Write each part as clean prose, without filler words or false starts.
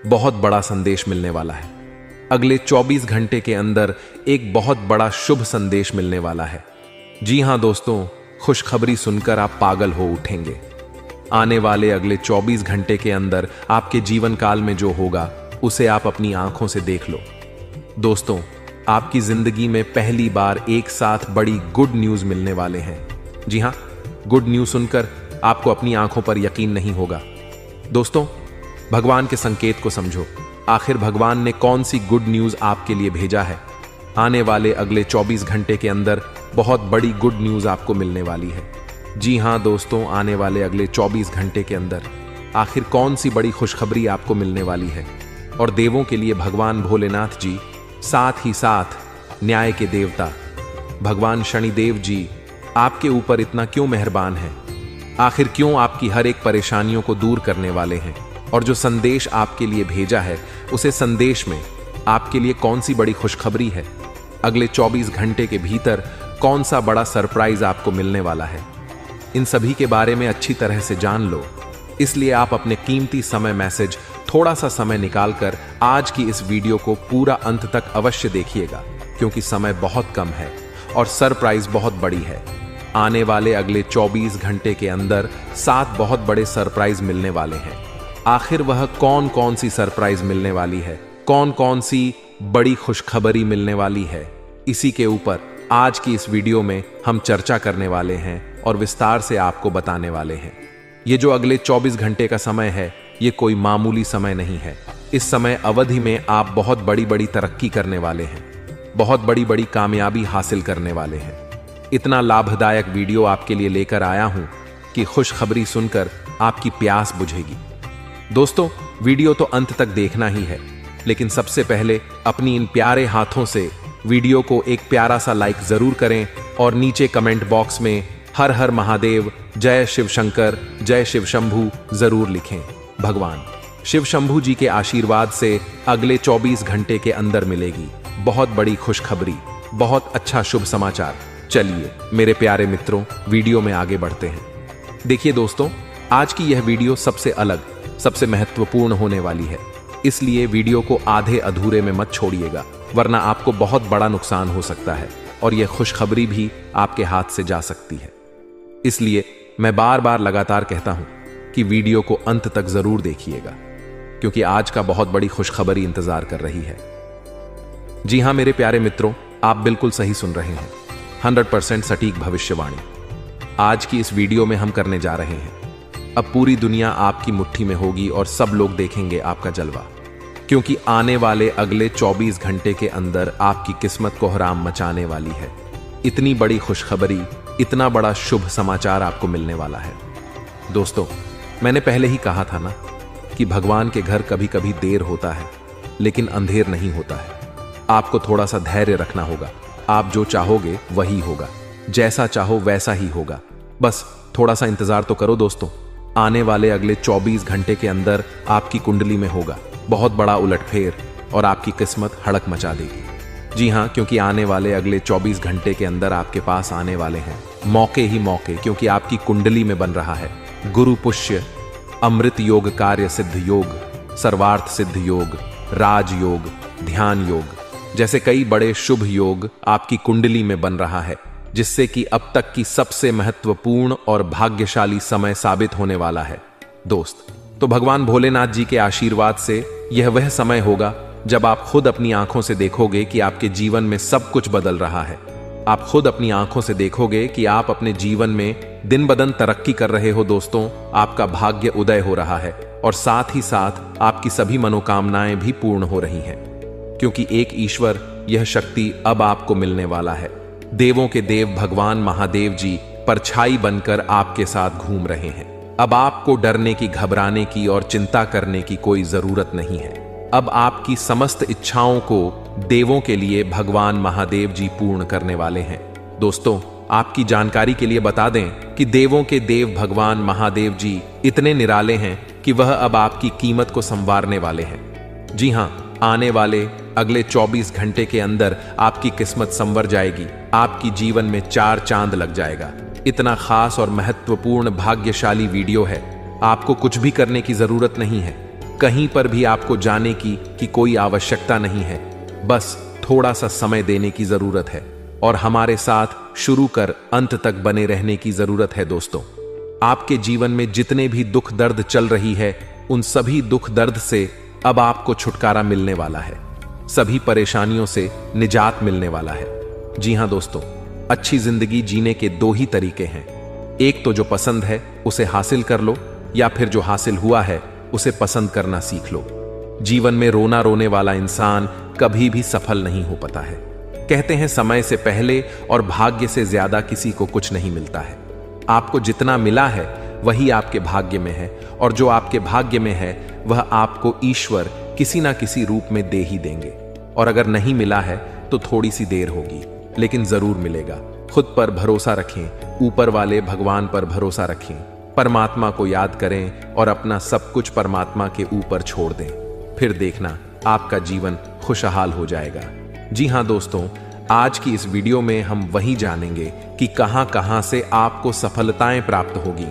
बहुत बड़ा संदेश मिलने वाला है। अगले 24 घंटे के अंदर एक बहुत बड़ा शुभ संदेश मिलने वाला है। जी हां दोस्तों, खुशखबरी सुनकर आप पागल हो उठेंगे। आने वाले अगले 24 घंटे के अंदर आपके जीवन काल में जो होगा उसे आप अपनी आंखों से देख लो। दोस्तों, आपकी जिंदगी में पहली बार एक साथ बड़ी गुड न्यूज मिलने वाले हैं। जी हां, गुड न्यूज सुनकर आपको अपनी आंखों पर यकीन नहीं होगा। दोस्तों, भगवान के संकेत को समझो। आखिर भगवान ने कौन सी गुड न्यूज आपके लिए भेजा है? आने वाले अगले 24 घंटे के अंदर बहुत बड़ी गुड न्यूज आपको मिलने वाली है। जी हां दोस्तों, आने वाले अगले 24 घंटे के अंदर आखिर कौन सी बड़ी खुशखबरी आपको मिलने वाली है? और देवों के लिए भगवान भोलेनाथ जी, साथ ही साथ न्याय के देवता भगवान शनिदेव जी आपके ऊपर इतना क्यों मेहरबान है? आखिर क्यों आपकी हर एक परेशानियों को दूर करने वाले हैं? और जो संदेश आपके लिए भेजा है, उसे संदेश में आपके लिए कौन सी बड़ी खुशखबरी है? अगले 24 घंटे के भीतर कौन सा बड़ा सरप्राइज आपको मिलने वाला है? इन सभी के बारे में अच्छी तरह से जान लो। इसलिए आप अपने कीमती समय मैसेज थोड़ा सा समय निकालकर आज की इस वीडियो को पूरा अंत तक अवश्य देखिएगा, क्योंकि समय बहुत कम है और सरप्राइज बहुत बड़ी है। आने वाले अगले 24 घंटे के अंदर 7 बहुत बड़े सरप्राइज मिलने वाले हैं। आखिर वह कौन कौन सी सरप्राइज मिलने वाली है? कौन कौन सी बड़ी खुशखबरी मिलने वाली है? इसी के ऊपर आज की इस वीडियो में हम चर्चा करने वाले हैं और विस्तार से आपको बताने वाले हैं। ये जो अगले 24 घंटे का समय है, ये कोई मामूली समय नहीं है। इस समय अवधि में आप बहुत बड़ी बड़ी तरक्की करने वाले हैं, बहुत बड़ी बड़ी कामयाबी हासिल करने वाले हैं। इतना लाभदायक वीडियो आपके लिए लेकर आया हूं कि खुशखबरी सुनकर आपकी प्यास बुझेगी। दोस्तों, वीडियो तो अंत तक देखना ही है, लेकिन सबसे पहले अपनी इन प्यारे हाथों से वीडियो को एक प्यारा सा लाइक जरूर करें और नीचे कमेंट बॉक्स में हर हर महादेव, जय शिव शंकर, जय शिव शंभू जरूर लिखें। भगवान शिव शंभू जी के आशीर्वाद से अगले 24 घंटे के अंदर मिलेगी बहुत बड़ी खुशखबरी, बहुत अच्छा शुभ समाचार। चलिए मेरे प्यारे मित्रों, वीडियो में आगे बढ़ते हैं। देखिए दोस्तों, आज की यह वीडियो सबसे अलग, सबसे महत्वपूर्ण होने वाली है। इसलिए वीडियो को आधे अधूरे में मत छोड़िएगा, वरना आपको बहुत बड़ा नुकसान हो सकता है और यह खुशखबरी भी आपके हाथ से जा सकती है। इसलिए मैं बार बार लगातार कहता हूं कि वीडियो को अंत तक जरूर देखिएगा, क्योंकि आज का बहुत बड़ी खुशखबरी इंतजार कर रही है। जी हां मेरे प्यारे मित्रों, आप बिल्कुल सही सुन रहे हैं। 100% सटीक भविष्यवाणी आज की इस वीडियो में हम करने जा रहे हैं। अब पूरी दुनिया आपकी मुट्ठी में होगी और सब लोग देखेंगे आपका जलवा, क्योंकि आने वाले अगले 24 घंटे के अंदर आपकी किस्मत को हराम मचाने वाली है। इतनी बड़ी खुशखबरी, इतना बड़ा शुभ समाचार आपको मिलने वाला है। दोस्तों, मैंने पहले ही कहा था ना कि भगवान के घर कभी कभी देर होता है, लेकिन अंधेर नहीं होता है। आपको थोड़ा सा धैर्य रखना होगा। आप जो चाहोगे वही होगा, जैसा चाहो वैसा ही होगा। बस थोड़ा सा इंतजार तो करो दोस्तों। आने वाले अगले 24 घंटे के अंदर आपकी कुंडली में होगा बहुत बड़ा उलटफेर और आपकी किस्मत हड़क मचा देगी। जी हां, क्योंकि आने वाले अगले 24 घंटे के अंदर आपके पास आने वाले हैं मौके ही मौके, क्योंकि आपकी कुंडली में बन रहा है गुरु पुष्य, अमृत योग, कार्य सिद्ध योग, सर्वार्थ सिद्ध योग, राज योग, ध्यान योग जैसे कई बड़े शुभ योग आपकी कुंडली में बन रहा है, जिससे कि अब तक की सबसे महत्वपूर्ण और भाग्यशाली समय साबित होने वाला है। दोस्त, तो भगवान भोलेनाथ जी के आशीर्वाद से यह वह समय होगा जब आप खुद अपनी आंखों से देखोगे कि आपके जीवन में सब कुछ बदल रहा है। आप खुद अपनी आंखों से देखोगे कि आप अपने जीवन में दिन ब दिन तरक्की कर रहे हो। दोस्तों, आपका भाग्य उदय हो रहा है और साथ ही साथ आपकी सभी मनोकामनाएं भी पूर्ण हो रही हैं, क्योंकि एक ईश्वर, यह शक्ति अब आपको मिलने वाला है। देवों के देव भगवान महादेव जी परछाई बनकर आपके साथ घूम रहे हैं। अब आपको डरने की, घबराने की और चिंता करने की कोई जरूरत नहीं है। अब आपकी समस्त इच्छाओं को देवों के लिए भगवान महादेव जी पूर्ण करने वाले हैं। दोस्तों, आपकी जानकारी के लिए बता दें कि देवों के देव भगवान महादेव जी इतने निराले हैं कि वह अब आपकी कीमत को संवारने वाले हैं। जी हां, आने वाले अगले 24 घंटे के अंदर आपकी किस्मत संवर जाएगी। आपकी जीवन में 4 चांद लग जाएगा। इतना खास और महत्वपूर्ण भाग्यशाली वीडियो है, आपको कुछ भी करने की जरूरत नहीं है। कहीं पर भी आपको जाने की कोई आवश्यकता नहीं है। बस थोड़ा सा समय देने की जरूरत है और हमारे साथ शुरू कर अंत तक बने रहने की जरूरत है दोस्तों। आपके जीवन में जितने भी दुख दर्द चल रही है, उन सभी दुख दर्द से अब आपको छुटकारा मिलने वाला है। सभी परेशानियों से निजात मिलने वाला है। जी हां दोस्तों, अच्छी जिंदगी जीने के दो ही तरीके हैं। एक तो जो पसंद है उसे हासिल कर लो, या फिर जो हासिल हुआ है उसे पसंद करना सीख लो। जीवन में रोना रोने वाला इंसान कभी भी सफल नहीं हो पाता है। कहते हैं समय से पहले और भाग्य से ज्यादा किसी को कुछ नहीं मिलता है। आपको जितना मिला है वही आपके भाग्य में है, और जो आपके भाग्य में है वह आपको ईश्वर किसी ना किसी रूप में दे ही देंगे। और अगर नहीं मिला है तो थोड़ी सी देर होगी, लेकिन जरूर मिलेगा। खुद पर भरोसा रखें, ऊपर वाले भगवान पर भरोसा रखें, परमात्मा को याद करें और अपना सब कुछ परमात्मा के ऊपर छोड़ दें। फिर देखना आपका जीवन खुशहाल हो जाएगा। जी हां दोस्तों, आज की इस वीडियो में हम वही जानेंगे कि कहां कहां से आपको सफलताएं प्राप्त होगी,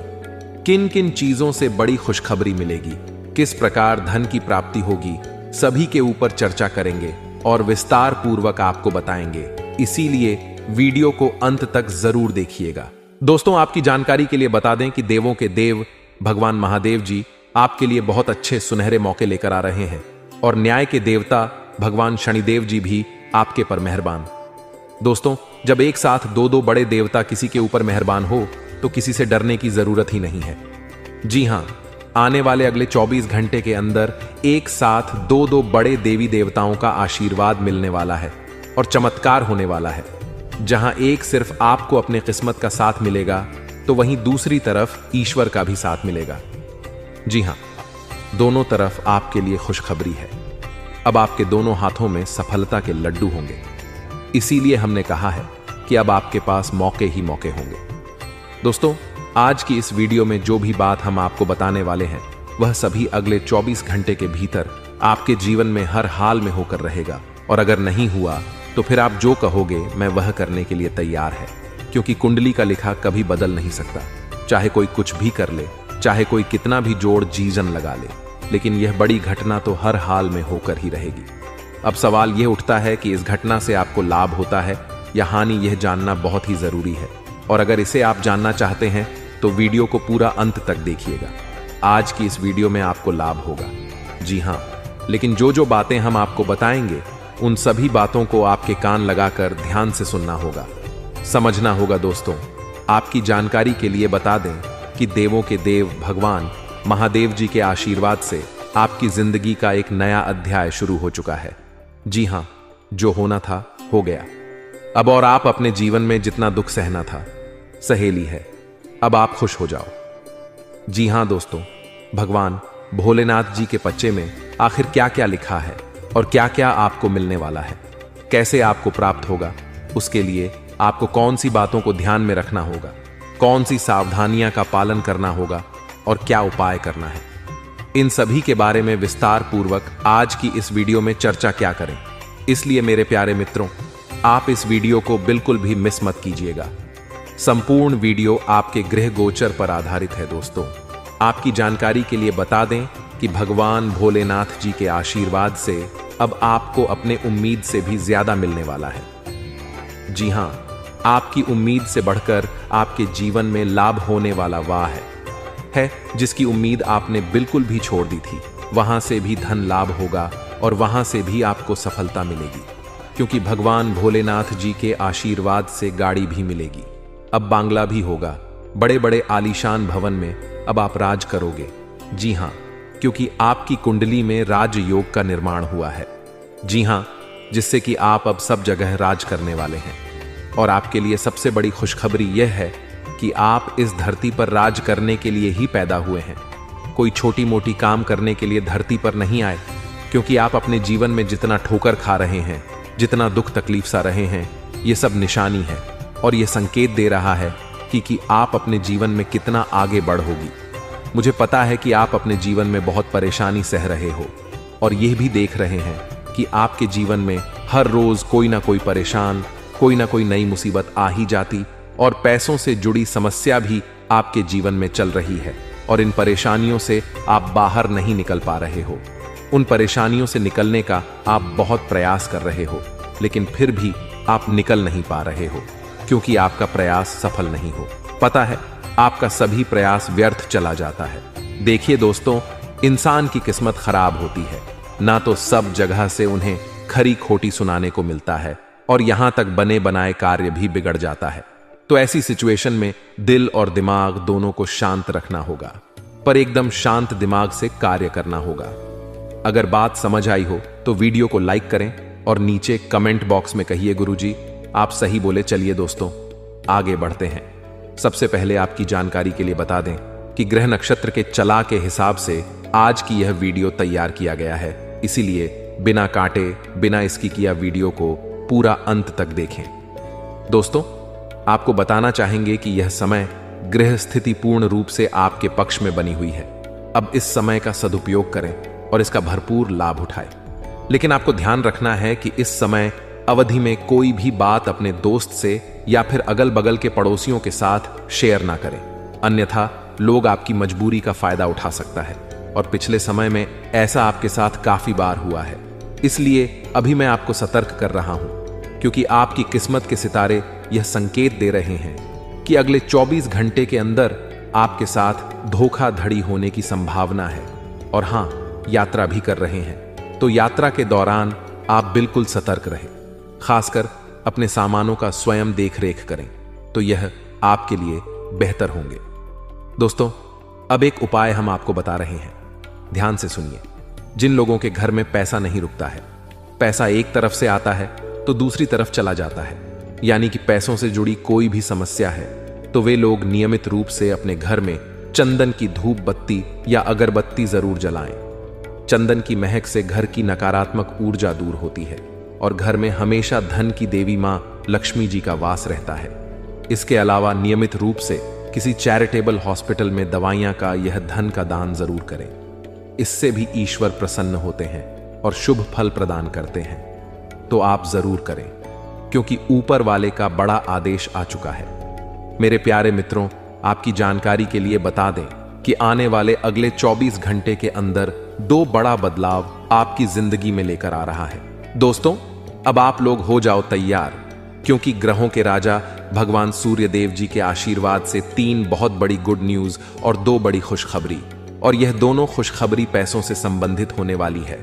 किन किन चीजों से बड़ी खुशखबरी मिलेगी, किस प्रकार धन की प्राप्ति होगी, सभी के ऊपर चर्चा करेंगे और विस्तार पूर्वक आपको बताएंगे। इसीलिए वीडियो को अंत तक जरूर देखिएगा। दोस्तों, आपकी जानकारी के लिए बता दें कि देवों के देव भगवान महादेव जी आपके लिए बहुत अच्छे सुनहरे मौके लेकर आ रहे हैं, और न्याय के देवता भगवान शनिदेव जी भी आपके पर मेहरबान। दोस्तों, जब एक साथ दो दो बड़े देवता किसी के ऊपर मेहरबान हो तो किसी से डरने की जरूरत ही नहीं है। जी हां, आने वाले अगले 24 घंटे के अंदर एक साथ दो दो बड़े देवी देवताओं का आशीर्वाद मिलने वाला है और चमत्कार होने वाला है। जहां एक सिर्फ आपको अपने किस्मत का साथ मिलेगा, तो वहीं दूसरी तरफ ईश्वर का भी साथ मिलेगा। जी हां, दोनों तरफ आपके लिए खुशखबरी है। अब आपके दोनों हाथों में सफलता के लड्डू होंगे। इसीलिए हमने कहा है कि अब आपके पास मौके ही मौके होंगे। दोस्तों, आज की इस वीडियो में जो भी बात हम आपको बताने वाले हैं, वह सभी अगले 24 घंटे के भीतर आपके जीवन में हर हाल में होकर रहेगा। और अगर नहीं हुआ तो फिर आप जो कहोगे मैं वह करने के लिए तैयार है, क्योंकि कुंडली का लिखा कभी बदल नहीं सकता। चाहे कोई कुछ भी कर ले, चाहे कोई कितना भी जोड़ जीजन लगा ले, लेकिन यह बड़ी घटना तो हर हाल में होकर ही रहेगी। अब सवाल यह उठता है कि इस घटना से आपको लाभ होता है या हानि, यह जानना बहुत ही जरूरी है। और अगर इसे आप जानना चाहते हैं तो वीडियो को पूरा अंत तक देखिएगा। आज की इस वीडियो में आपको लाभ होगा। जी हां, लेकिन जो जो बातें हम आपको बताएंगे, उन सभी बातों को आपके कान लगाकर ध्यान से सुनना होगा, समझना होगा। दोस्तों, आपकी जानकारी के लिए बता दें कि देवों के देव भगवान महादेव जी के आशीर्वाद से आपकी जिंदगी का एक नया अध्याय शुरू हो चुका है। जी हां, जो होना था हो गया। अब और आप अपने जीवन में जितना दुख सहना था सहेली है। अब आप खुश हो जाओ। जी हां दोस्तों, भगवान भोलेनाथ जी के पच्चे में आखिर क्या क्या लिखा है और क्या क्या आपको मिलने वाला है, कैसे आपको प्राप्त होगा, उसके लिए आपको कौन सी बातों को ध्यान में रखना होगा, कौन सी सावधानियां का पालन करना होगा और क्या उपाय करना है, इन सभी के बारे में विस्तार पूर्वक आज की इस वीडियो में चर्चा क्या करें। इसलिए मेरे प्यारे मित्रों, आप इस वीडियो को बिल्कुल भी मिस मत कीजिएगा। संपूर्ण वीडियो आपके गृह गोचर पर आधारित है। दोस्तों, आपकी जानकारी के लिए बता दें कि भगवान भोलेनाथ जी के आशीर्वाद से अब आपको अपने उम्मीद से भी ज्यादा मिलने वाला है। जी हां, आपकी उम्मीद से बढ़कर आपके जीवन में लाभ होने वाला वह है जिसकी उम्मीद आपने बिल्कुल भी छोड़ दी थी। वहां से भी धन लाभ होगा और वहां से भी आपको सफलता मिलेगी, क्योंकि भगवान भोलेनाथ जी के आशीर्वाद से गाड़ी भी मिलेगी। अब बांग्ला भी होगा। बड़े बड़े आलीशान भवन में अब आप राज करोगे। जी हां, क्योंकि आपकी कुंडली में राजयोग का निर्माण हुआ है। जी हां, जिससे कि आप अब सब जगह राज करने वाले हैं। और आपके लिए सबसे बड़ी खुशखबरी यह है कि आप इस धरती पर राज करने के लिए ही पैदा हुए हैं। कोई छोटी मोटी काम करने के लिए धरती पर नहीं आए, क्योंकि आप अपने जीवन में जितना ठोकर खा रहे हैं, जितना दुख तकलीफ सा रहे हैं, ये सब निशानी है और ये संकेत दे रहा है कि आप अपने जीवन में कितना आगे बढ़ोगी। मुझे पता है कि आप अपने जीवन में बहुत परेशानी सह रहे हो और यह भी देख रहे हैं कि आपके जीवन में हर रोज कोई ना कोई परेशान, कोई ना कोई नई मुसीबत आ ही जाती और पैसों से जुड़ी समस्या भी आपके जीवन में चल रही है। और इन परेशानियों से आप बाहर नहीं निकल पा रहे हो। उन परेशानियों से निकलने का आप बहुत प्रयास कर रहे हो, लेकिन फिर भी आप निकल नहीं पा रहे हो क्योंकि आपका प्रयास सफल नहीं हो। पता है, आपका सभी प्रयास व्यर्थ चला जाता है। देखिए दोस्तों, इंसान की किस्मत खराब होती है, ना तो सब जगह से उन्हें खरी खोटी सुनाने को मिलता है और यहां तक बने बनाए कार्य भी बिगड़ जाता है। तो ऐसी सिचुएशन में दिल और दिमाग दोनों को शांत रखना होगा, पर एकदम शांत दिमाग से कार्य करना होगा। अगर बात समझ आई हो तो वीडियो को लाइक करें और नीचे कमेंट बॉक्स में कहिए गुरुजी आप सही बोले। चलिए दोस्तों, आगे बढ़ते हैं। सबसे पहले आपकी जानकारी के लिए बता दें कि ग्रह नक्षत्र के चला के हिसाब से आज की यह वीडियो तैयार किया गया है, इसीलिए बिना काटे बिना इसकी किया वीडियो को पूरा अंत तक देखें। दोस्तों, आपको बताना चाहेंगे कि यह समय ग्रह स्थिति पूर्ण रूप से आपके पक्ष में बनी हुई है। अब इस समय का सदुपयोग करें और इसका भरपूर लाभ उठाएं। लेकिन आपको ध्यान रखना है कि इस समय अवधि में कोई भी बात अपने दोस्त से या फिर अगल बगल के पड़ोसियों के साथ शेयर ना करें, अन्यथा लोग आपकी मजबूरी का फायदा उठा सकता है। और पिछले समय में ऐसा आपके साथ काफी बार हुआ है, इसलिए अभी मैं आपको सतर्क कर रहा हूं, क्योंकि आपकी किस्मत के सितारे यह संकेत दे रहे हैं कि अगले 24 घंटे के अंदर आपके साथ धोखाधड़ी होने की संभावना है। और हां, यात्रा भी कर रहे हैं, तो यात्रा के दौरान आप बिल्कुल सतर्क रहें। खासकर अपने सामानों का स्वयं देख रेख करें, तो यह आपके लिए बेहतर होंगे। दोस्तों, अब एक उपाय हम आपको बता रहे हैं, ध्यान से सुनिए। जिन लोगों के घर में पैसा नहीं रुकता है, पैसा एक तरफ से आता है तो दूसरी तरफ चला जाता है, यानी कि पैसों से जुड़ी कोई भी समस्या है, तो वे लोग नियमित रूप से अपने घर में चंदन की धूप बत्ती या अगरबत्ती जरूर जलाएं। चंदन की महक से घर की नकारात्मक ऊर्जा दूर होती है और घर में हमेशा धन की देवी मां लक्ष्मी जी का वास रहता है। इसके अलावा नियमित रूप से किसी चैरिटेबल हॉस्पिटल में दवाइयां का यह धन का दान जरूर करें। इससे भी ईश्वर प्रसन्न होते हैं और शुभ फल प्रदान करते हैं। तो आप जरूर करें, क्योंकि ऊपर वाले का बड़ा आदेश आ चुका है। मेरे प्यारे मित्रों, आपकी जानकारी के लिए बता दें कि आने वाले अगले 24 घंटे के अंदर 2 बड़ा बदलाव आपकी जिंदगी में लेकर आ रहा है। दोस्तों, अब आप लोग हो जाओ तैयार, क्योंकि ग्रहों के राजा भगवान सूर्य देव जी के आशीर्वाद से 3 बहुत बड़ी गुड न्यूज और 2 बड़ी खुशखबरी, और यह दोनों खुशखबरी पैसों से संबंधित होने वाली है।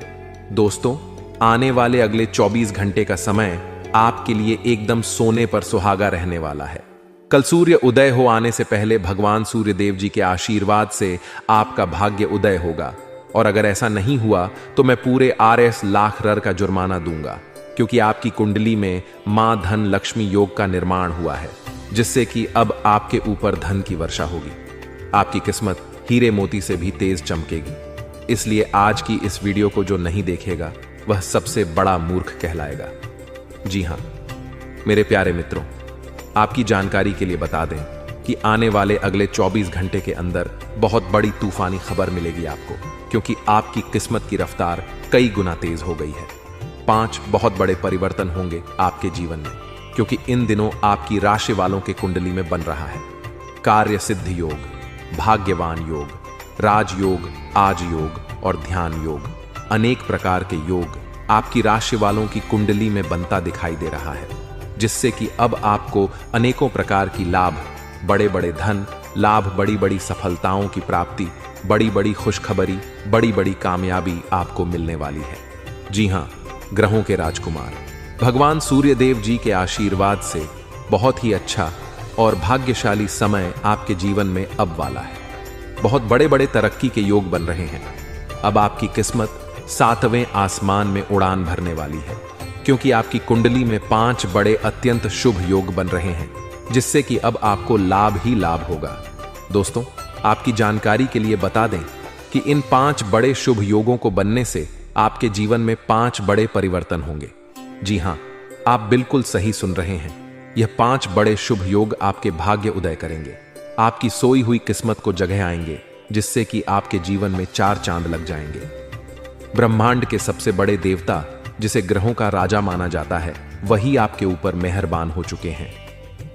दोस्तों, आने वाले अगले 24 घंटे का समय आपके लिए एकदम सोने पर सुहागा रहने वाला है। कल सूर्य उदय हो आने से पहले भगवान सूर्य देव जी के आशीर्वाद से आपका भाग्य उदय होगा, और अगर ऐसा नहीं हुआ तो मैं पूरे RS लाख रर का जुर्माना दूंगा, क्योंकि आपकी कुंडली में मां धन लक्ष्मी योग का निर्माण हुआ है, जिससे कि अब आपके ऊपर धन की वर्षा होगी। आपकी किस्मत हीरे मोती से भी तेज चमकेगी। इसलिए आज की इस वीडियो को जो नहीं देखेगा वह सबसे बड़ा मूर्ख कहलाएगा। जी हां मेरे प्यारे मित्रों, आपकी जानकारी के लिए बता दें कि आने वाले अगले 24 घंटे के अंदर बहुत बड़ी तूफानी खबर मिलेगी आपको, क्योंकि आपकी किस्मत की रफ्तार कई गुना तेज हो गई है। 5 बहुत बड़े परिवर्तन होंगे आपके जीवन में, क्योंकि इन दिनों आपकी राशि वालों के कुंडली में बन रहा है कार्य सिद्धि योग, भाग्यवान योग, राजयोग, आज योग और ध्यान योग। अनेक प्रकार के योग आपकी राशि वालों की कुंडली में बनता दिखाई दे रहा है, जिससे कि अब आपको अनेकों प्रकार की लाभ, बड़े बड़े धन लाभ, बड़ी बड़ी सफलताओं की प्राप्ति, बड़ी बड़ी खुशखबरी, बड़ी बड़ी कामयाबी आपको मिलने वाली है। जी हां, ग्रहों के राजकुमार भगवान सूर्य देव जी के आशीर्वाद से बहुत ही अच्छा और भाग्यशाली समय आपके जीवन में अब वाला है। बहुत बड़े बड़े तरक्की के योग बन रहे हैं। अब आपकी किस्मत 7वें आसमान में उड़ान भरने वाली है, क्योंकि आपकी कुंडली में 5 बड़े अत्यंत शुभ योग बन रहे हैं, जिससे कि अब आपको लाभ ही लाभ होगा। दोस्तों, आपकी जानकारी के लिए बता दें कि इन 5 बड़े शुभ योगों को बनने से आपके जीवन में 5 बड़े परिवर्तन होंगे। जी हां, आप बिल्कुल सही सुन रहे हैं। यह 5 बड़े शुभ योग आपके भाग्य उदय करेंगे, आपकी सोई हुई किस्मत को जगह आएंगे, जिससे कि आपके जीवन में 4 चांद लग जाएंगे। ब्रह्मांड के सबसे बड़े देवता, जिसे ग्रहों का राजा माना जाता है, वही आपके ऊपर मेहरबान हो चुके हैं।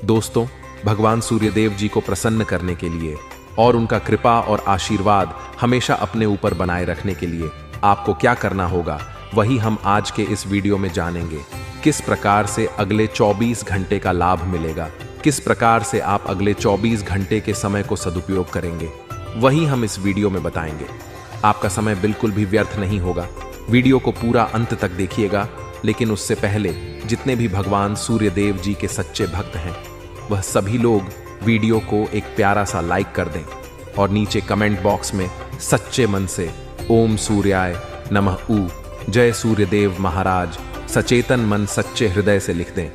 दोस्तों, भगवान सूर्यदेव जी को प्रसन्न करने के लिए और उनका कृपा और आशीर्वाद हमेशा अपने ऊपर बनाए रखने के लिए आपको क्या करना होगा, वही हम आज के इस वीडियो में जानेंगे। किस प्रकार से अगले 24 घंटे का लाभ मिलेगा, किस प्रकार से आप अगले 24 घंटे के समय को सदुपयोग करेंगे, वही हम इस वीडियो में बताएंगे। आपका समय बिल्कुल भी व्यर्थ नहीं होगा। वीडियो को पूरा अंत तक देखिएगा, लेकिन उससे पहले जितने भी भगवान सूर्य देव जी के सच्चे भक्त हैं, वह सभी लोग वीडियो को एक प्यारा सा लाइक कर दें और नीचे कमेंट बॉक्स में सच्चे मन से ओम सूर्याय नमः ऊ, जय सूर्यदेव महाराज, सचेतन मन सच्चे हृदय से लिख दें,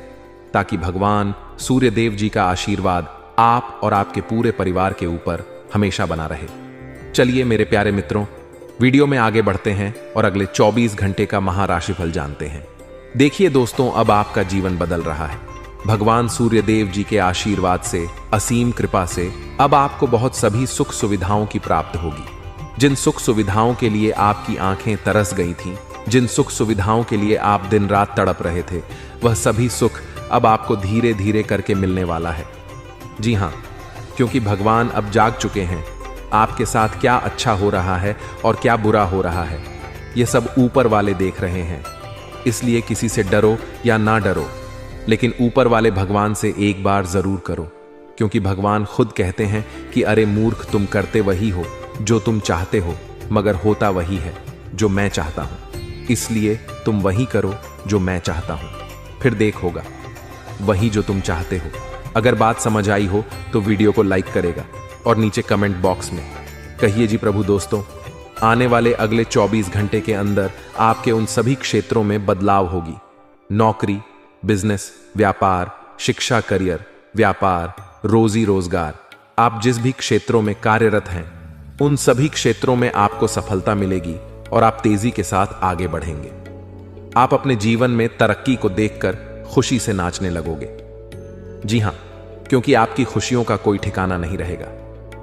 ताकि भगवान सूर्यदेव जी का आशीर्वाद आप और आपके पूरे परिवार के ऊपर हमेशा बना रहे। चलिए मेरे प्यारे मित्रों, वीडियो में आगे बढ़ते हैं और अगले 24 घंटे का महाराशिफल जानते हैं। देखिए दोस्तों, अब आपका जीवन बदल रहा है। भगवान सूर्यदेव जी के आशीर्वाद से, असीम कृपा से अब आपको बहुत सभी सुख सुविधाओं की प्राप्त होगी। जिन सुख सुविधाओं के लिए आपकी आंखें तरस गई थीं, जिन सुख सुविधाओं के लिए आप दिन रात तड़प रहे थे, वह सभी सुख अब आपको धीरे धीरे करके मिलने वाला है। जी हाँ, क्योंकि भगवान अब जाग चुके हैं। आपके साथ क्या अच्छा हो रहा है और क्या बुरा हो रहा है, ये सब ऊपर वाले देख रहे हैं। इसलिए किसी से डरो या ना डरो, लेकिन ऊपर वाले भगवान से एक बार जरूर करो, क्योंकि भगवान खुद कहते हैं कि अरे मूर्ख, तुम करते वही हो जो तुम चाहते हो, मगर होता वही है जो मैं चाहता हूं। इसलिए तुम वही करो जो मैं चाहता हूं, फिर देख होगा वही जो तुम चाहते हो। अगर बात समझ आई हो तो वीडियो को लाइक करेगा और नीचे कमेंट बॉक्स में कहिए जी प्रभु। दोस्तों, आने वाले अगले 24 घंटे के अंदर आपके उन सभी क्षेत्रों में बदलाव होगी। नौकरी, बिजनेस, व्यापार, शिक्षा, करियर, व्यापार, रोजी रोजगार, आप जिस भी क्षेत्रों में कार्यरत हैं, उन सभी क्षेत्रों में आपको सफलता मिलेगी और आप तेजी के साथ आगे बढ़ेंगे। आप अपने जीवन में तरक्की को देखकर खुशी से नाचने लगोगे। जी हां, क्योंकि आपकी खुशियों का कोई ठिकाना नहीं रहेगा।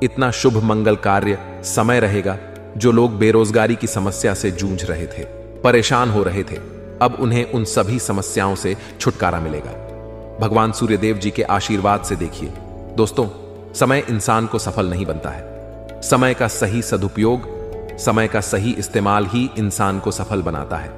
इतना शुभ मंगल कार्य समय रहेगा। जो लोग बेरोजगारी की समस्या से जूझ रहे थे, परेशान हो रहे थे, अब उन्हें उन सभी समस्याओं से छुटकारा मिलेगा भगवान सूर्यदेव जी के आशीर्वाद से। देखिए दोस्तों, समय इंसान को सफल नहीं बनता है। समय का सही सदुपयोग, समय का सही इस्तेमाल ही इंसान को सफल बनाता है।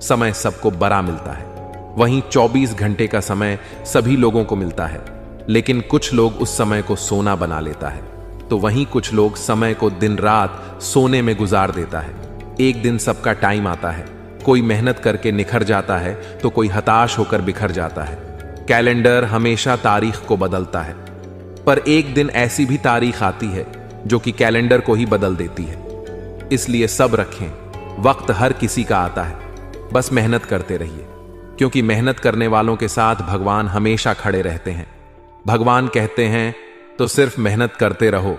समय सबको बड़ा मिलता है, वहीं 24 घंटे का समय सभी लोगों को मिलता है, लेकिन कुछ लोग उस समय को सोना बना लेता है, तो वहीं कुछ लोग समय को दिन रात सोने में गुजार देता है। एक दिन सबका टाइम आता है, कोई मेहनत करके निखर जाता है तो कोई हताश होकर बिखर जाता है। कैलेंडर हमेशा तारीख को बदलता है, पर एक दिन ऐसी भी तारीख आती है जो कि कैलेंडर को ही बदल देती है। इसलिए सब रखें, वक्त हर किसी का आता है, बस मेहनत करते रहिए, क्योंकि मेहनत करने वालों के साथ भगवान हमेशा खड़े रहते हैं। भगवान कहते हैं तो सिर्फ मेहनत करते रहो,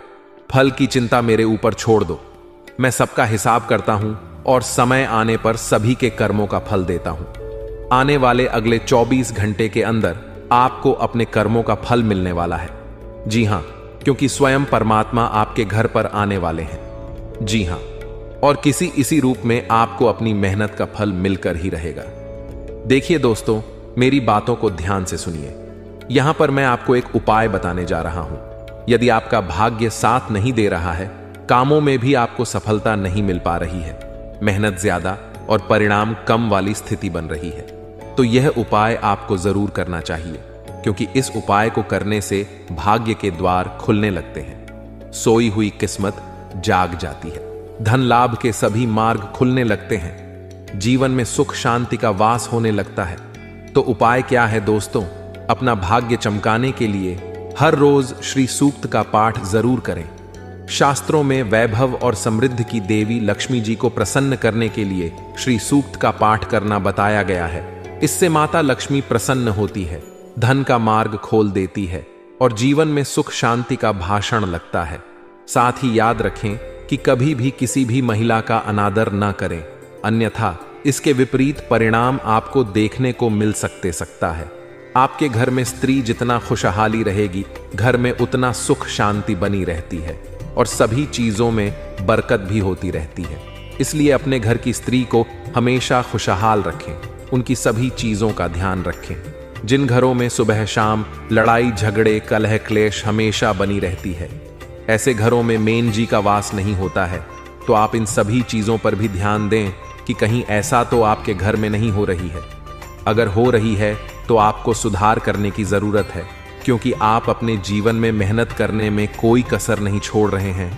फल की चिंता मेरे ऊपर छोड़ दो। मैं सबका हिसाब करता हूं और समय आने पर सभी के कर्मों का फल देता हूं। आने वाले अगले 24 घंटे के अंदर आपको अपने कर्मों का फल मिलने वाला है। जी हां, क्योंकि स्वयं परमात्मा आपके घर पर आने वाले हैं। जी हां, और किसी इसी रूप में आपको अपनी मेहनत का फल मिलकर ही रहेगा। देखिए दोस्तों, मेरी बातों को ध्यान से सुनिए। यहां पर मैं आपको एक उपाय बताने जा रहा हूं। यदि आपका भाग्य साथ नहीं दे रहा है, कामों में भी आपको सफलता नहीं मिल पा रही है, मेहनत ज्यादा और परिणाम कम वाली स्थिति बन रही है, तो यह उपाय आपको जरूर करना चाहिए, क्योंकि इस उपाय को करने से भाग्य के द्वार खुलने लगते हैं, सोई हुई किस्मत जाग जाती है, धन लाभ के सभी मार्ग खुलने लगते हैं, जीवन में सुख शांति का वास होने लगता है। तो उपाय क्या है दोस्तों? अपना भाग्य चमकाने के लिए हर रोज श्री सूक्त का पाठ जरूर करें। शास्त्रों में वैभव और समृद्धि की देवी लक्ष्मी जी को प्रसन्न करने के लिए श्री सूक्त का पाठ करना बताया गया है। इससे माता लक्ष्मी प्रसन्न होती है, धन का मार्ग खोल देती है और जीवन में सुख शांति का भाषण लगता है। साथ ही याद रखें कि कभी भी किसी भी महिला का अनादर न करें, अन्यथा इसके विपरीत परिणाम आपको देखने को मिल सकता है। आपके घर में स्त्री जितना खुशहाली रहेगी, घर में उतना सुख शांति बनी रहती है और सभी चीजों में बरकत भी होती रहती है। इसलिए अपने घर की स्त्री को हमेशा खुशहाल रखें, उनकी सभी चीजों का ध्यान रखें। जिन घरों में सुबह शाम लड़ाई झगड़े कलह क्लेश हमेशा बनी रहती है, ऐसे घरों में मेन जी का वास नहीं होता है, तो आप इन सभी चीजों पर भी ध्यान दें कि कहीं ऐसा तो आपके घर में नहीं हो रही है। अगर हो रही है तो आपको सुधार करने की जरूरत है, क्योंकि आप अपने जीवन में मेहनत करने में कोई कसर नहीं छोड़ रहे हैं।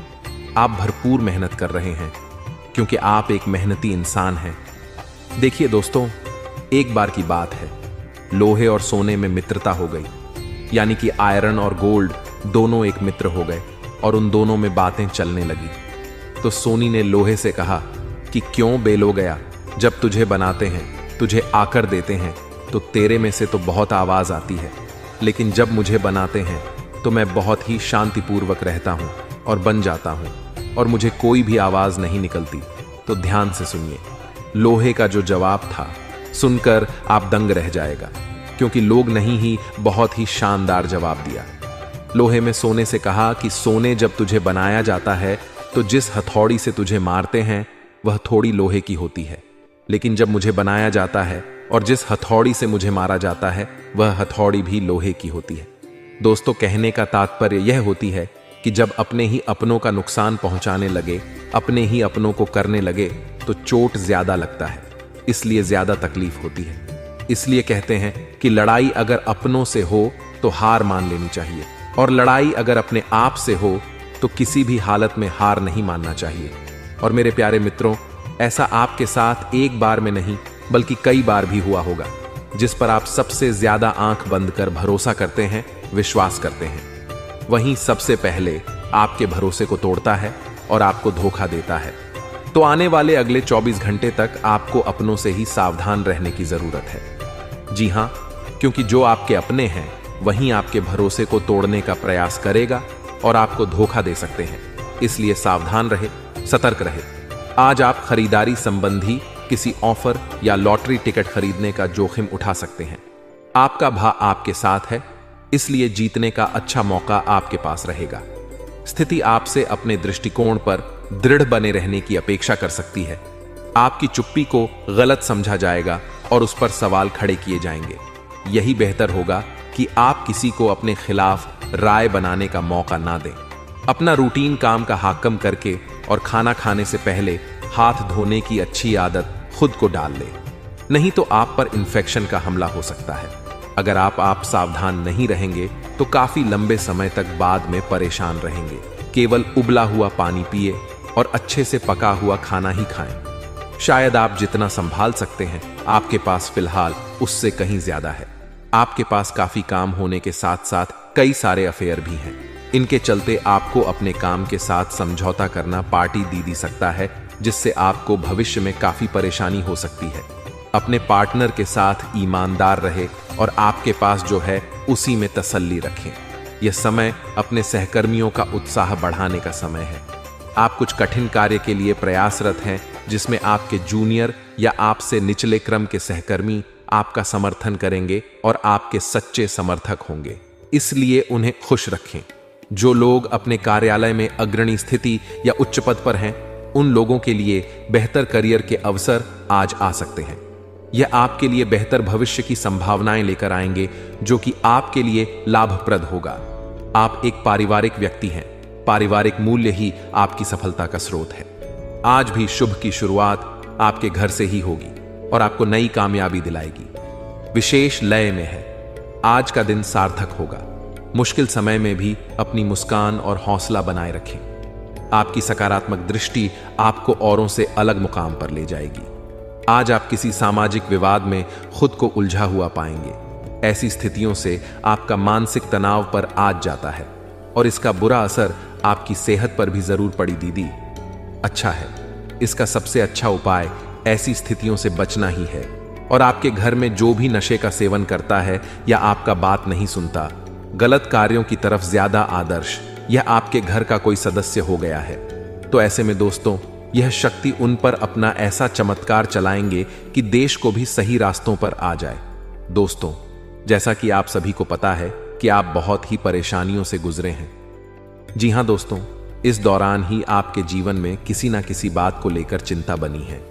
आप भरपूर मेहनत कर रहे हैं, क्योंकि आप एक मेहनती इंसान हैं। देखिए दोस्तों, एक बार की बात है, लोहे और सोने में मित्रता हो गई, यानी कि आयरन और गोल्ड दोनों एक मित्र हो गए और उन दोनों में बातें चलने लगी। तो सोनी ने लोहे से कहा कि क्यों बेलो गया, जब तुझे बनाते हैं, तुझे आकर देते हैं, तो तेरे में से तो बहुत आवाज आती है, लेकिन जब मुझे बनाते हैं तो मैं बहुत ही शांतिपूर्वक रहता हूं और बन जाता हूं, और मुझे कोई भी आवाज नहीं निकलती। तो ध्यान से सुनिए। लोहे का जो जवाब था सुनकर आप दंग रह जाएगा, क्योंकि लोग नहीं ही बहुत ही शानदार जवाब दिया। लोहे में सोने से कहा कि सोने, जब तुझे बनाया जाता है तो जिस हथौड़ी से तुझे मारते हैं वह थोड़ी लोहे की होती है, लेकिन जब मुझे बनाया जाता है और जिस हथौड़ी से मुझे मारा जाता है वह हथौड़ी भी लोहे की होती है। दोस्तों, कहने का तात्पर्य यह होती है कि जब अपने ही अपनों का नुकसान पहुंचाने लगे, अपने ही अपनों को करने लगे, तो चोट ज्यादा लगता है, इसलिए ज्यादा तकलीफ होती है। इसलिए कहते हैं कि लड़ाई अगर अपनों से हो तो हार मान लेनी चाहिए, और लड़ाई अगर अपने आप से हो तो किसी भी हालत में हार नहीं मानना चाहिए। और मेरे प्यारे मित्रों, ऐसा आपके साथ एक बार में नहीं बल्कि कई बार भी हुआ होगा, जिस पर आप सबसे ज्यादा आंख बंद कर भरोसा करते हैं, विश्वास करते हैं, वहीं सबसे पहले आपके भरोसे को तोड़ता है और आपको धोखा देता है। तो आने वाले अगले 24 घंटे तक आपको अपनों से ही सावधान रहने की जरूरत है। जी हां, क्योंकि जो आपके अपने हैं वहीं आपके भरोसे को तोड़ने का प्रयास करेगा और आपको धोखा दे सकते हैं। इसलिए सावधान रहे, सतर्क रहे। आज आप खरीदारी संबंधी किसी ऑफर या लॉटरी टिकट खरीदने का जोखिम उठा सकते हैं। आपका भा आपके साथ है, इसलिए जीतने का अच्छा मौका आपके पास रहेगा। स्थिति आपसे अपने दृष्टिकोण पर दृढ़ बने रहने की अपेक्षा कर सकती है। आपकी चुप्पी को गलत समझा जाएगा और उस पर सवाल खड़े किए जाएंगे। यही बेहतर होगा कि आप किसी को अपने खिलाफ राय बनाने का मौका ना दें। अपना रूटीन काम का हाकम करके और खाना खाने से पहले हाथ धोने की अच्छी आदत खुद को डाल ले, नहीं तो आप पर इन्फेक्शन का हमला हो सकता है। अगर आप सावधान नहीं रहेंगे तो काफी लंबे समय तक बाद में परेशान रहेंगे। केवल उबला हुआ पानी पिए और अच्छे से पका हुआ खाना ही खाएं। शायद आप जितना संभाल सकते हैं आपके पास फिलहाल उससे कहीं ज्यादा है। आपके पास काफी काम होने के साथ साथ कई सारे अफेयर भी हैं। इनके चलते आपको अपने काम के साथ समझौता करना पार्टी दी सकता है, जिससे आपको भविष्य में काफी परेशानी हो सकती है। अपने पार्टनर के साथ ईमानदार रहे और आपके पास जो है उसी में तसल्ली रखें। यह समय अपने सहकर्मियों का उत्साह बढ़ाने का समय है। आप कुछ कठिन कार्य के लिए प्रयासरत हैं, जिसमें आपके जूनियर या आपसे निचले क्रम के सहकर्मी आपका समर्थन करेंगे और आपके सच्चे समर्थक होंगे, इसलिए उन्हें खुश रखें। जो लोग अपने कार्यालय में अग्रणी स्थिति या उच्च पद पर हैं, उन लोगों के लिए बेहतर करियर के अवसर आज आ सकते हैं। यह आपके लिए बेहतर भविष्य की संभावनाएं लेकर आएंगे, जो कि आपके लिए लाभप्रद होगा। आप एक पारिवारिक व्यक्ति हैं। पारिवारिक मूल्य ही आपकी सफलता का स्रोत है। आज भी शुभ की शुरुआत आपके घर से ही होगी और आपको नई कामयाबी दिलाएगी। विशेष लय में है। आज का दिन सार्थक होगा। मुश्किल समय में भी अपनी मुस्कान और हौसला बनाए रखें। आपकी सकारात्मक दृष्टि आपको औरों से अलग मुकाम पर ले जाएगी। आज आप किसी सामाजिक विवाद में खुद को उलझा हुआ पाएंगे। ऐसी स्थितियों से आपका मानसिक तनाव पर आज जाता है और इसका बुरा असर आपकी सेहत पर भी जरूर पड़ी दीदी। अच्छा है, इसका सबसे अच्छा उपाय ऐसी स्थितियों से बचना ही है। और आपके घर में जो भी नशे का सेवन करता है या आपका बात नहीं सुनता, गलत कार्यों की तरफ ज्यादा आदर्श, यह आपके घर का कोई सदस्य हो गया है। तो ऐसे में दोस्तों, यह शक्ति उन पर अपना ऐसा चमत्कार चलाएंगे कि देश को भी सही रास्तों पर आ जाए। दोस्तों, जैसा कि आप सभी को पता है कि आप बहुत ही परेशानियों से गुजरे हैं। जी हां दोस्तों, इस दौरान ही आपके जीवन में किसी ना किसी बात को लेकर चिंता बनी है।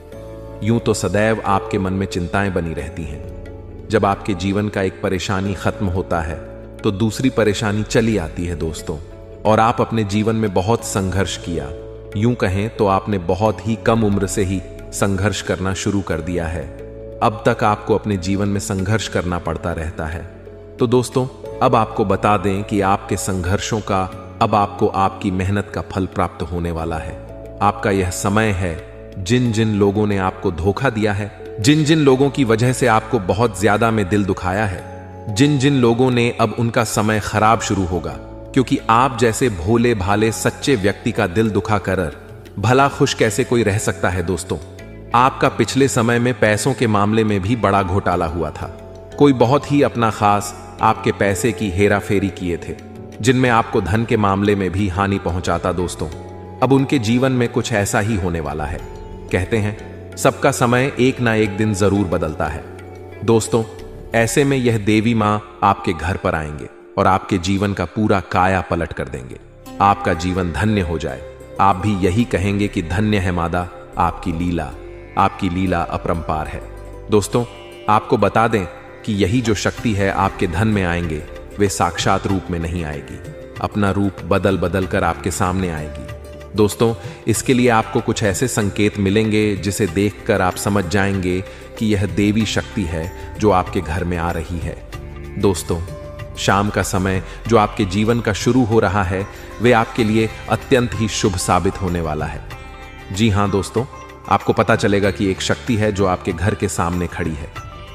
यूं तो सदैव आपके मन में चिंताएं बनी रहती हैं। जब आपके जीवन का एक परेशानी खत्म होता है तो दूसरी परेशानी चली आती है दोस्तों। और आप अपने जीवन में बहुत संघर्ष किया। यूं कहें तो आपने बहुत ही कम उम्र से ही संघर्ष करना शुरू कर दिया है। अब तक आपको अपने जीवन में संघर्ष करना पड़ता रहता है। तो दोस्तों, अब आपको बता दें कि आपके संघर्षों का अब आपको आपकी मेहनत का फल प्राप्त होने वाला है। आपका यह समय है। जिन जिन लोगों ने आपको धोखा दिया है, जिन जिन लोगों की वजह से आपको बहुत ज्यादा में दिल दुखाया है, जिन जिन लोगों ने अब उनका समय खराब शुरू होगा, क्योंकि आप जैसे भोले भाले सच्चे व्यक्ति का दिल दुखा कर भला खुश कैसे कोई रह सकता है। दोस्तों, आपका पिछले समय में पैसों के मामले में भी बड़ा घोटाला हुआ था। कोई बहुत ही अपना खास आपके पैसे की हेरा फेरी किए थे, जिनमें आपको धन के मामले में भी हानि पहुंचाता। दोस्तों, अब उनके जीवन में कुछ ऐसा ही होने वाला है। कहते हैं सबका समय एक ना एक दिन जरूर बदलता है। दोस्तों, ऐसे में यह देवी मां आपके घर पर आएंगे और आपके जीवन का पूरा काया पलट कर देंगे। आपका जीवन धन्य हो जाए। आप भी यही कहेंगे कि धन्य है मादा आपकी लीला, आपकी लीला अपरंपार है। दोस्तों, आपको बता दें कि यही जो शक्ति है आपके धन में आएंगे, वे साक्षात रूप में नहीं आएगी, अपना रूप बदल बदल कर आपके सामने आएगी। दोस्तों, इसके लिए आपको कुछ ऐसे संकेत मिलेंगे जिसे देखकर आप समझ जाएंगे कि यह देवी शक्ति है जो आपके घर में आ रही है। दोस्तों, शाम का समय जो आपके जीवन का शुरू हो रहा है, वे आपके लिए अत्यंत ही शुभ साबित होने वाला है। जी हां दोस्तों, आपको पता चलेगा कि एक शक्ति है जो आपके घर के सामने खड़ी है।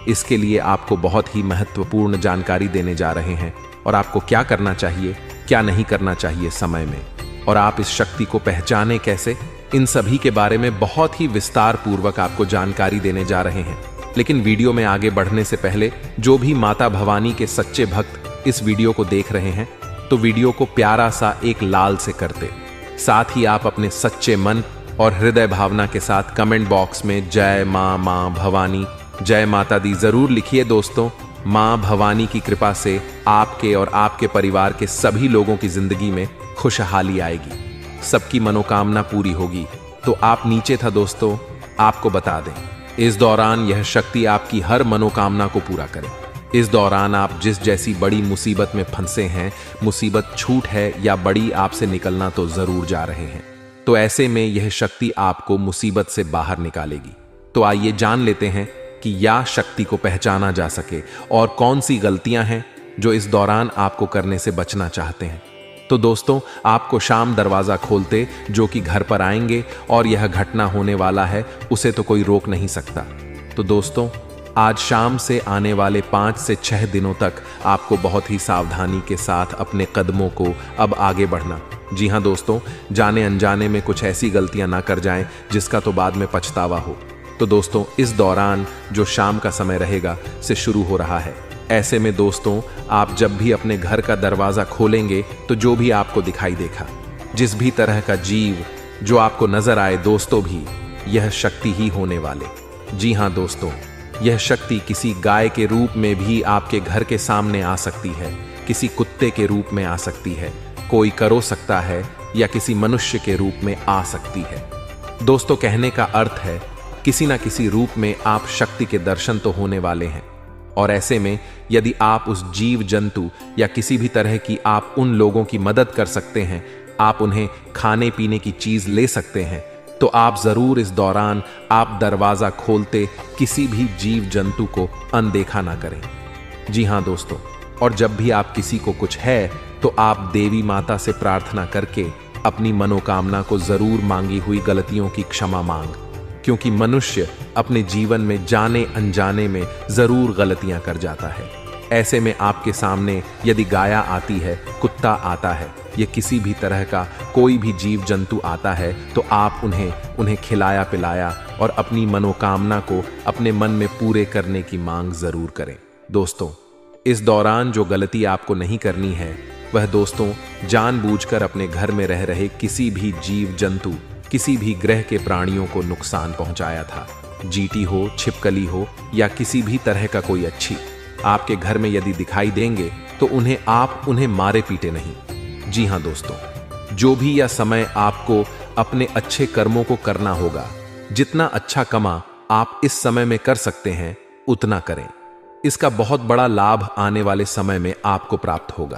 इसके लिए आपको बहुत ही महत्वपूर्ण जानकारी देने जा रहे हैं और आपको क्या करना चाहिए, क्या नहीं करना चाहिए समय में, और आप इस शक्ति को पहचाने कैसे, इन सभी के बारे में बहुत ही विस्तार पूर्वक आपको जानकारी देने जा रहे हैं। लेकिन वीडियो में आगे बढ़ने से पहले जो भी माता भवानी के सच्चे भक्त इस वीडियो को देख रहे हैं, तो वीडियो को प्यारा सा एक लाल से करते, साथ ही आप अपने सच्चे मन और हृदय भावना के साथ कमेंट बॉक्स में जय मां भवानी, जय माता दी जरूर लिखिए। दोस्तों, मां भवानी की कृपा से आपके और आपके परिवार के सभी लोगों की जिंदगी में खुशहाली आएगी, सबकी मनोकामना पूरी होगी। तो आप नीचे था दोस्तों, आपको बता दें, इस दौरान यह शक्ति आपकी हर मनोकामना को पूरा करे। इस दौरान आप जिस जैसी बड़ी मुसीबत में फंसे हैं, मुसीबत छूट है या बड़ी आपसे निकलना तो जरूर जा रहे हैं, तो ऐसे में यह शक्ति आपको मुसीबत से बाहर निकालेगी। तो आइए जान लेते हैं कि या शक्ति को पहचाना जा सके और कौन सी गलतियां हैं जो इस दौरान आपको करने से बचना चाहते हैं। तो दोस्तों, आपको शाम दरवाजा खोलते जो कि घर पर आएंगे और यह घटना होने वाला है, उसे तो कोई रोक नहीं सकता। तो दोस्तों, आज शाम से आने वाले 5 से 6 दिनों तक आपको बहुत ही सावधानी के साथ अपने कदमों को अब आगे बढ़ना। जी हां दोस्तों, जाने अनजाने में कुछ ऐसी गलतियां ना कर जाएं जिसका तो बाद में पछतावा हो। तो दोस्तों, इस दौरान जो शाम का समय रहेगा से शुरू हो रहा है। ऐसे में दोस्तों, आप जब भी अपने घर का दरवाजा खोलेंगे तो जो भी आपको दिखाई देगा, जिस भी तरह का जीव जो आपको नजर आए, दोस्तों भी यह शक्ति ही होने वाले। जी हां दोस्तों, यह शक्ति किसी गाय के रूप में भी आपके घर के सामने आ सकती है, किसी कुत्ते के रूप में आ सकती है, कोई करो सकता है, या किसी मनुष्य के रूप में आ सकती है। दोस्तों, कहने का अर्थ है किसी ना किसी रूप में आप शक्ति के दर्शन तो होने वाले हैं। और ऐसे में यदि आप उस जीव जंतु या किसी भी तरह की आप उन लोगों की मदद कर सकते हैं, आप उन्हें खाने पीने की चीज ले सकते हैं, तो आप जरूर इस दौरान आप दरवाजा खोलते किसी भी जीव जंतु को अनदेखा ना करें। जी हां दोस्तों, और जब भी आप किसी को कुछ है तो आप देवी माता से प्रार्थना करके अपनी मनोकामना को जरूर मांगी हुई गलतियों की क्षमा मांग, क्योंकि मनुष्य अपने जीवन में जाने अनजाने में जरूर गलतियां कर जाता है। ऐसे में आपके सामने यदि गाया आती है, कुत्ता आता है, या किसी भी तरह का कोई भी जीव जंतु आता है, तो आप उन्हें खिलाया पिलाया और अपनी मनोकामना को अपने मन में पूरे करने की मांग जरूर करें। दोस्तों, इस दौरान जो गलती आपको नहीं करनी है, वह दोस्तों जानबूझकर अपने घर में रह रहे किसी भी जीव जंतु, किसी भी ग्रह के प्राणियों को नुकसान पहुंचाया था। जीटी हो, छिपकली हो, या किसी भी तरह का कोई अच्छी आपके घर में यदि दिखाई देंगे तो उन्हें मारे पीटे नहीं। जी हां दोस्तों, जो भी यह समय आपको अपने अच्छे कर्मों को करना होगा, जितना अच्छा कमा आप इस समय में कर सकते हैं उतना करें। इसका बहुत बड़ा लाभ आने वाले समय में आपको प्राप्त होगा।